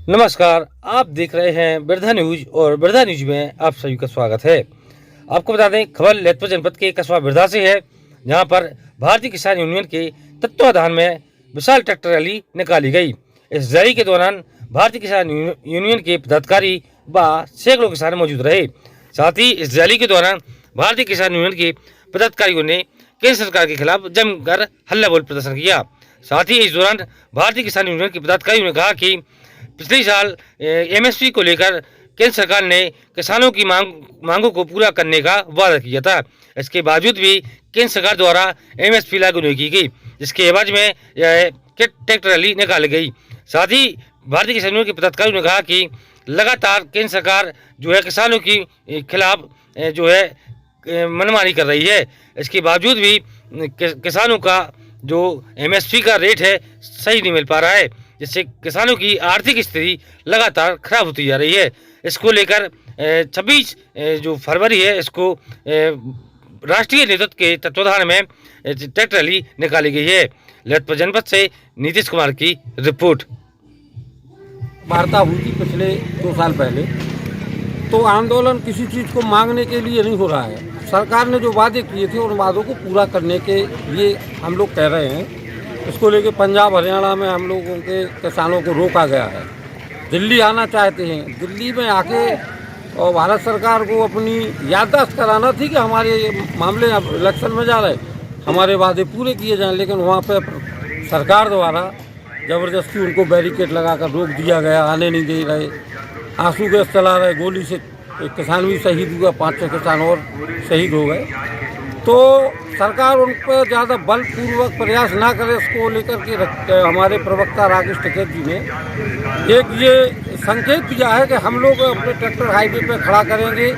नमस्कार, आप देख रहे हैं बिरधा न्यूज और बिरधा न्यूज में आप सभी का स्वागत है। आपको बता दें, खबर ललितपुर जनपद के कस्बा बिरधा से है, जहां पर भारतीय किसान यूनियन के तत्वाधान में विशाल ट्रैक्टर रैली निकाली गई। इस रैली के दौरान भारतीय किसान यूनियन के पदाधिकारी व सैकड़ों किसान मौजूद रहे। साथ ही इस रैली के दौरान भारतीय किसान यूनियन के पदाधिकारियों ने केंद्र सरकार के खिलाफ जमकर हल्ला बोल प्रदर्शन किया। साथ ही इस दौरान भारतीय किसान यूनियन के पदाधिकारियों ने कहा कि पिछले साल एमएसपी को लेकर केंद्र सरकार ने किसानों की मांगों को पूरा करने का वादा किया था। इसके बावजूद भी केंद्र सरकार द्वारा एमएसपी लागू नहीं की गई, जिसके एवज में यह ट्रैक्टर रैली निकाली गई। साथ ही भारतीय किसान यूनियन के पदाधिकारियों ने कहा कि लगातार केंद्र सरकार जो है किसानों की खिलाफ जो है मनमानी कर रही है। इसके बावजूद भी किसानों का जो एमएसपी का रेट है सही नहीं मिल पा रहा है, जिससे किसानों की आर्थिक स्थिति लगातार खराब होती जा रही है। इसको लेकर 26 जो फरवरी है, इसको राष्ट्रीय नेतृत्व के तत्वाधान में ट्रैक्टर रैली निकाली गई है। ललितपुर जनपद से नीतीश कुमार की रिपोर्ट। वार्ता हुई थी पिछले 2 साल पहले, तो आंदोलन किसी चीज़ को मांगने के लिए नहीं हो रहा है। सरकार ने जो वादे किए थे उन वादों को पूरा करने के लिए हम लोग कह रहे हैं। इसको लेके पंजाब हरियाणा में हम लोगों के किसानों को रोका गया है। दिल्ली आना चाहते हैं, दिल्ली में आके और भारत सरकार को अपनी याददाश्त कराना थी कि हमारे मामले इलेक्शन में जा रहे, हमारे वादे पूरे किए जाएं, लेकिन वहाँ पे सरकार द्वारा ज़बरदस्ती उनको बैरिकेड लगाकर रोक दिया गया, आने नहीं दे रहे, आंसू गैस चला रहे, गोली से एक किसान भी शहीद हुआ, 5-6 किसान और शहीद हो गए। तो सरकार उन पर ज़्यादा बलपूर्वक प्रयास ना करे, इसको लेकर के हमारे प्रवक्ता राकेश टिकैत जी ने एक ये संकेत दिया है कि हम लोग अपने ट्रैक्टर हाईवे पे खड़ा करेंगे।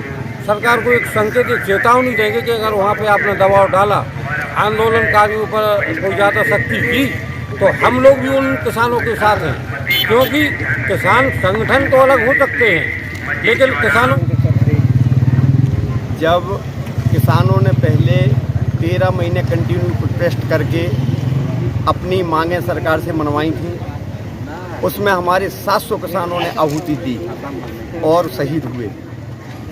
सरकार को एक संकेत, एक चेतावनी देंगे कि अगर वहाँ पे आपने दबाव डाला, आंदोलनकारियों पर कोई ज़्यादा सख्ती की, तो हम लोग भी उन किसानों के साथ हैं। क्योंकि किसान संगठन तो अलग हो सकते हैं, लेकिन किसानों जब किसानों ने पहले 13 महीने कंटिन्यू प्रोटेस्ट करके अपनी मांगें सरकार से मनवाई थी, उसमें हमारे 700 किसानों ने आहुति दी और शहीद हुए।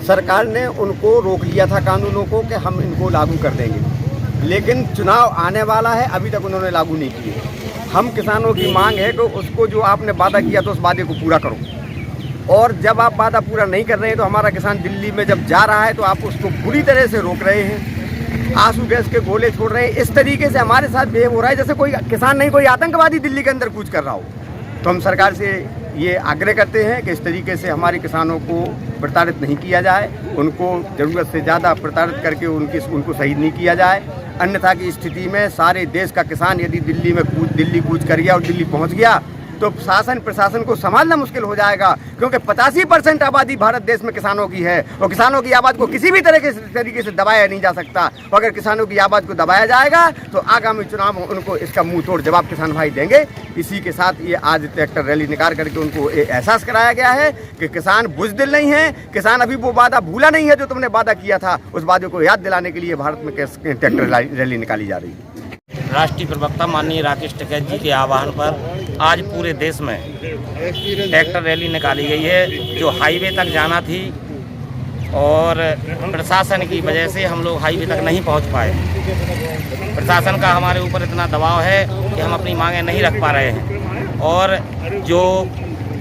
सरकार ने उनको रोक लिया था कानूनों को कि हम इनको लागू कर देंगे, लेकिन चुनाव आने वाला है, अभी तक उन्होंने लागू नहीं किए। हम किसानों की मांग है कि उसको जो आपने वादा किया तो उस वादे को पूरा करो, और जब आप वादा पूरा नहीं कर रहे हैं तो हमारा किसान दिल्ली में जब जा रहा है तो आप उसको बुरी तरह से रोक रहे हैं, आंसू गैस के गोले छोड़ रहे हैं। इस तरीके से हमारे साथ बिहेव हो रहा है जैसे कोई किसान नहीं, कोई आतंकवादी दिल्ली के अंदर कूच कर रहा हो। तो हम सरकार से ये आग्रह करते हैं कि इस तरीके से हमारे किसानों को प्रताड़ित नहीं किया जाए, उनको ज़रूरत से ज़्यादा प्रताड़ित करके उनको शहीद नहीं किया जाए। अन्यथा की स्थिति में सारे देश का किसान यदि दिल्ली कूच कर गया और दिल्ली पहुंच गया तो शासन प्रशासन को संभालना मुश्किल हो जाएगा, क्योंकि 85% आबादी भारत देश में किसानों की है और किसानों की आबाद को किसी भी तरीके से दबाया नहीं जा सकता। और अगर किसानों की आबाद को दबाया जाएगा तो आगामी चुनाव में उनको इसका मुंह तोड़ जवाब किसान भाई देंगे। इसी के साथ ये आज ट्रैक्टर रैली निकाल करके उनको एहसास कराया गया है कि किसान बुज़दिल नहीं है, किसान अभी वो वादा भूला नहीं है जो तुमने वादा किया था, उस वादे को याद दिलाने के लिए भारत में ट्रैक्टर रैली निकाली जा रही है। राष्ट्रीय प्रवक्ता माननीय राकेश टिकैत जी के आह्वान पर आज पूरे देश में ट्रैक्टर रैली निकाली गई है, जो हाईवे तक जाना थी और प्रशासन की वजह से हम लोग हाईवे तक नहीं पहुंच पाए। प्रशासन का हमारे ऊपर इतना दबाव है कि हम अपनी मांगें नहीं रख पा रहे हैं, और जो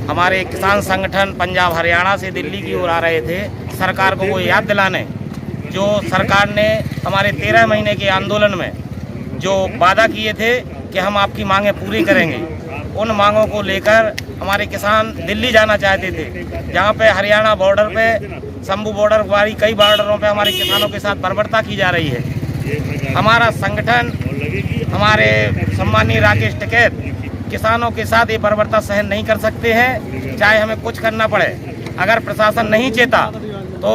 हमारे किसान संगठन पंजाब हरियाणा से दिल्ली की ओर आ रहे थे, सरकार को वो याद दिलाने जो सरकार ने हमारे 13 महीने के आंदोलन में जो वादा किए थे कि हम आपकी मांगें पूरी करेंगे, उन मांगों को लेकर हमारे किसान दिल्ली जाना चाहते थे, जहां पे हरियाणा बॉर्डर पे, शंभू बॉर्डर वाली कई बॉर्डरों पे हमारे किसानों के साथ बर्बरता की जा रही है। हमारा संगठन, हमारे सम्मानीय राकेश टिकैत किसानों के साथ ये बर्बरता सहन नहीं कर सकते हैं, चाहे हमें कुछ करना पड़े। अगर प्रशासन नहीं चेता तो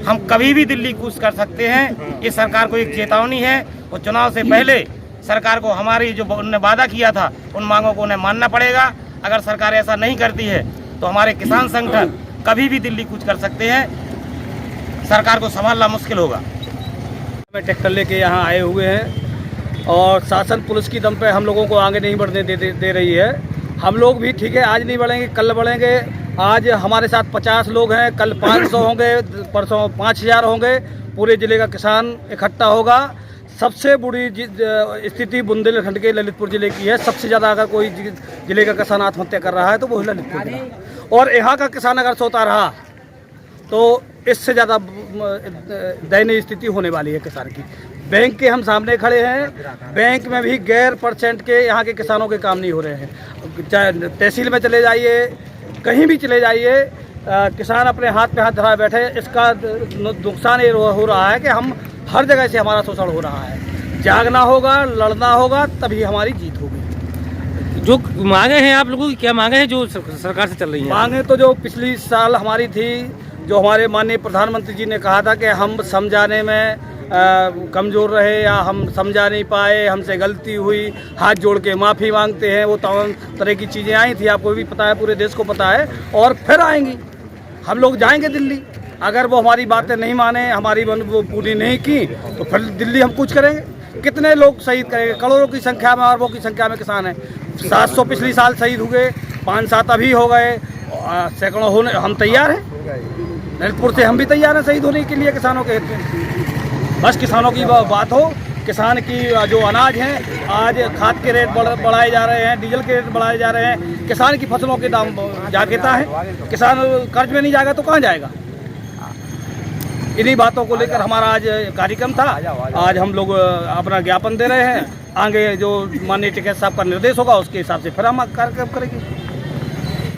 हम कभी भी दिल्ली कूच कर सकते हैं। ये सरकार को एक चेतावनी है, और चुनाव से पहले सरकार को हमारी जो उन्होंने वादा किया था उन मांगों को उन्हें मानना पड़ेगा। अगर सरकार ऐसा नहीं करती है तो हमारे किसान संगठन कभी भी दिल्ली कूच कर सकते हैं, सरकार को संभालना मुश्किल होगा। ट्रैक्टर लेके यहाँ आए हुए हैं और शासन पुलिस की दम पे हम लोगों को आगे नहीं बढ़ने दे रही है। हम लोग भी ठीक है, आज नहीं बढ़ेंगे कल बढ़ेंगे। आज हमारे साथ 50 लोग हैं, कल 500 होंगे, परसों 5000 होंगे। पूरे ज़िले का किसान इकट्ठा होगा। सबसे बुरी स्थिति बुंदेलखंड के ललितपुर ज़िले की है। सबसे ज़्यादा अगर कोई ज़िले का किसान आत्महत्या कर रहा है तो वो है ललितपुर जिला। और यहाँ का किसान अगर सोता रहा तो इससे ज़्यादा दयनीय स्थिति होने वाली है किसान की। बैंक के हम सामने खड़े हैं, बैंक में भी गैर परसेंट के यहाँ के किसानों के काम नहीं हो रहे हैं। चाहे तहसील में चले जाइए, कहीं भी चले जाइए, किसान अपने हाथ पे हाथ धराए बैठे। इसका नुकसान ये हो रहा है कि हम हर जगह से हमारा शोषण हो रहा है। जागना होगा, लड़ना होगा, तभी हमारी जीत होगी। जो मांगे हैं आप लोगों की, क्या मांगे हैं जो सरकार से चल रही हैं? मांगे तो जो पिछली साल हमारी थी, जो हमारे माननीय प्रधानमंत्री जी ने कहा था कि हम समझाने में कमज़ोर रहे या हम समझा नहीं पाए, हमसे गलती हुई, हाथ जोड़ के माफ़ी मांगते हैं। वो तमाम तरह की चीज़ें आई थी, आपको भी पता है, पूरे देश को पता है। और फिर आएंगी, हम लोग जाएंगे दिल्ली। अगर वो हमारी बातें नहीं माने, हमारी वो पूरी नहीं की, तो फिर दिल्ली हम कुछ करेंगे। कितने लोग शहीद करेंगे? करोड़ों की संख्या में, अरबों की संख्या में किसान हैं। 700 पिछली साल शहीद हुए, 5-7 अभी हो गए, सैकड़ों होने। हम तैयार हैं, ललितपुर से हम भी तैयार हैं शहीद होने के लिए किसानों के हित में। बस किसानों की बात हो, किसान की जो अनाज हैं, आज खाद के रेट बढ़ाए जा रहे हैं, डीजल के रेट बढ़ाए जा रहे हैं, किसान की फसलों के दाम जाकेता है। किसान कर्ज में नहीं जाएगा तो कहाँ जाएगा? इन्हीं बातों को लेकर हमारा आज कार्यक्रम था। आज हम लोग अपना ज्ञापन दे रहे हैं। आगे जो माननीय टिकैत साहब का निर्देश होगा उसके हिसाब से फिर हम कार्यक्रम करेंगे।